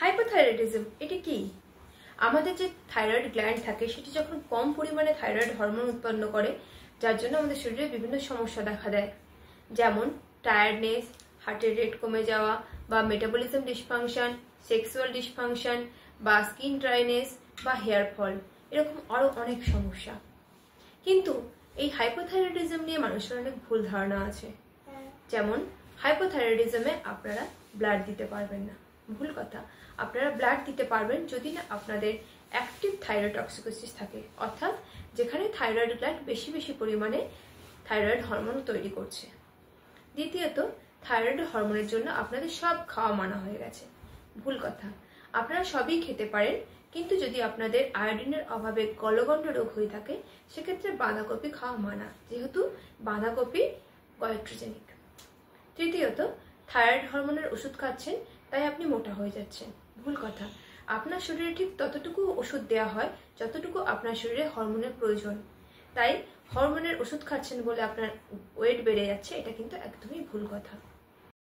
Hypothyroidism এটা কি? আমাদের যে থাইরয়েড গ্ল্যান্ড থাকে সেটি যখন কম পরিমাণে থাইরয়েড হরমোন উৎপন্ন করে, যার জন্য আমাদের শরীরে বিভিন্ন সমস্যা দেখা দেয়, যেমন টায়ার্ডনেস, হার্টের রেট কমে যাওয়া, বা মেটাবলিজম ডিসফাংশন, সেক্সুয়াল ডিসফাংশন, বা স্কিন ড্রাইনেস, বা হেয়ার ফল, এরকম আরো অনেক সমস্যা। কিন্তু এই হাইপোথাইরয়েডিজম নিয়ে মানুষের অনেক ভুল ধারণা আছে। যেমন হাইপোথাইরয়েডিজমে আপনারা ব্লাড দিতে পারবেন না। ভুল কথা। আপনারা ব্লাড দিতে পারবেন যদি না আপনাদের অ্যাক্টিভ থাইরয়েড টক্সিকোসিস থাকে, অর্থাৎ যেখানে থাইরয়েড গ্ল্যান্ড বেশি বেশি পরিমাণে থাইরয়েড হরমোন তৈরি করছে। দ্বিতীয়ত, থাইরয়েড হরমোনের জন্য আপনাদের সব খাওয়া মানা হয়ে গেছে। ভুল কথা। আপনারা সবই খেতে পারেন, কিন্তু যদি আপনাদের আয়োডিনের অভাবে গলগণ্ড রোগ হয়ে থাকে সেক্ষেত্রে বাঁধাকপি খাওয়া মানা, যেহেতু বাঁধাকপি গয়েট্রোজেনিক। তৃতীয়ত, থাইরয়েড হরমোনের ওষুধ খাচ্ছেন তাই আপনি মোটা হয়ে যাচ্ছেন। ভুল কথা। আপনার শরীরে ঠিক ততটুকু ওষুধ দেওয়া হয় যতটুকু আপনার শরীরে হরমোনের প্রয়োজন। তাই হরমোনের ওষুধ খাচ্ছেন বলে আপনার ওয়েট বেড়ে যাচ্ছে, এটা কিন্তু একদমই ভুল কথা।